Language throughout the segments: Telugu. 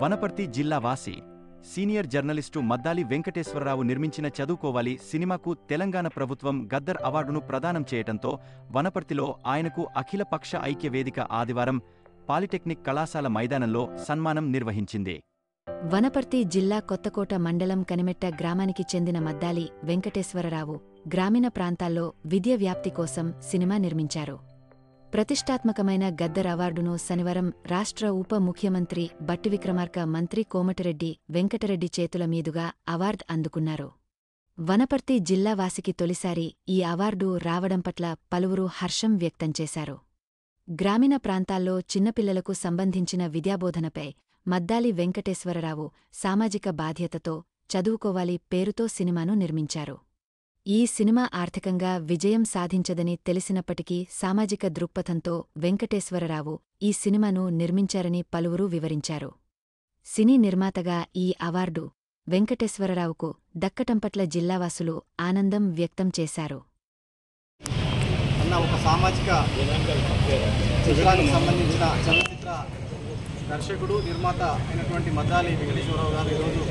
వనపర్తి జిల్లా వాసి సీనియర్ జర్నలిస్టు మద్దాలి వెంకటేశ్వరరావు నిర్మించిన చదువుకోవాలి సినిమాకు తెలంగాణ ప్రభుత్వం గద్దర్ అవార్డును ప్రదానం చేయటంతో వనపర్తిలో ఆయనకు అఖిలపక్ష ఐక్య వేదిక ఆదివారం పాలిటెక్నిక్ కళాశాల మైదానంలో సన్మానం నిర్వహించింది. వనపర్తి జిల్లా కొత్తకోట మండలం కనిమెట్ట గ్రామానికి చెందిన మద్దాలి వెంకటేశ్వరరావు గ్రామీణ ప్రాంతాల్లో విద్య వ్యాప్తి కోసం సినిమా నిర్మించారు. ప్రతిష్టాత్మకమైన గద్దర్ అవార్డును శనివారం రాష్ట్ర ఉప ముఖ్యమంత్రి బట్టి విక్రమార్క మంత్రి కోమటిరెడ్డి వెంకటరెడ్డి చేతుల మీదుగా అవార్డు అందుకున్నారు. వనపర్తి జిల్లావాసికి తొలిసారి ఈ అవార్డు రావడం పట్ల పలువురు హర్షం వ్యక్తం చేశారు. గ్రామీణ ప్రాంతాల్లో చిన్నపిల్లలకు సంబంధించిన విద్యాబోధనపై మద్దాలి వెంకటేశ్వరరావు సామాజిక బాధ్యతతో చదువుకోవాలి పేరుతో సినిమాను నిర్మించారు. ఈ సినిమా ఆర్థికంగా విజయం సాధించదని తెలిసినప్పటికీ సామాజిక దృక్పథంతో వెంకటేశ్వరరావు ఈ సినిమాను నిర్మించారని పలువురు వివరించారు. సినీ నిర్మాతగా ఈ అవార్డు వెంకటేశ్వరరావుకు దక్కటం పట్ల జిల్లావాసులు ఆనందం వ్యక్తం చేశారు. ఒక సామాజిక చిత్రానికి సంబంధించిన చలనచిత్ర దర్శకుడు నిర్మాత అయినటువంటి మద్దాలి వెంకటేశ్వరరావు గారు ఈరోజు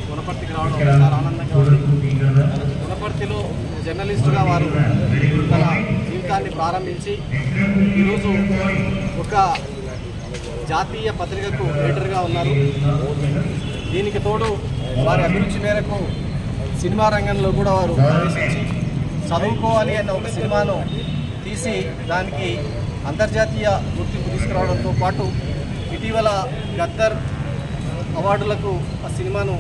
వనపర్తికి రావడం చాలా ఆనందంగా ఉంది. వనపర్తిలో జర్నలిస్టుగా వారు తన జీవితాన్ని ప్రారంభించి ఈరోజు ఒక జాతీయ పత్రికకు ఎడిటర్గా ఉన్నారు. దీనికి తోడు వారి అభిరుచి మేరకు సినిమా రంగంలో కూడా వారు ప్రవేశించి చదువుకోవాలి అన్న ఒక సినిమాను తీసి దానికి అంతర్జాతీయ గుర్తింపు తీసుకురావడంతో పాటు ఇటీవల గద్దర్ అవార్డులకు ఆ సినిమాను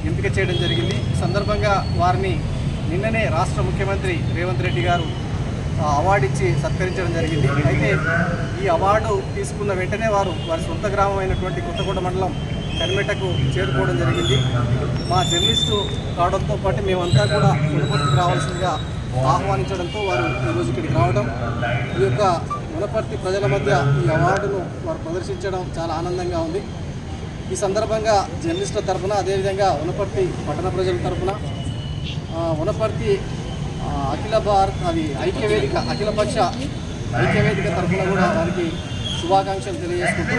ఎంపిక చేయడం జరిగింది. ఈ సందర్భంగా వారిని నిన్ననే రాష్ట్ర ముఖ్యమంత్రి రేవంత్ రెడ్డి గారు అవార్డు ఇచ్చి సత్కరించడం జరిగింది. అయితే ఈ అవార్డు తీసుకున్న వెంటనే వారి సొంత గ్రామం అయినటువంటి కొత్తకోట మండలం కనిమెట్టకు చేరుకోవడం జరిగింది. మా జర్నలిస్టు కావడంతో పాటు మేమంతా కూడా వనపర్తికి రావాల్సిందిగా ఆహ్వానించడంతో వారు ఈరోజు ఇక్కడికి రావడం, ఈ యొక్క వనపర్తి ప్రజల మధ్య ఈ అవార్డును వారు ప్రదర్శించడం చాలా ఆనందంగా ఉంది. ఈ సందర్భంగా జర్నలిస్టుల తరఫున, అదేవిధంగా వనపర్తి పట్టణ ప్రజల తరఫున, వనపర్తి అఖిలపక్ష ఐక్యవేదిక తరఫున కూడా వారికి శుభాకాంక్షలు తెలియజేసుకుంటూ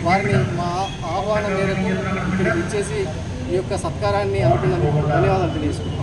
వారిని మా ఆహ్వానం మేరకు ఇక్కడికి ఇచ్చేసి ఈ యొక్క సత్కారాన్ని అనుకున్నందుకు ధన్యవాదాలు తెలియజేసుకుంటాం.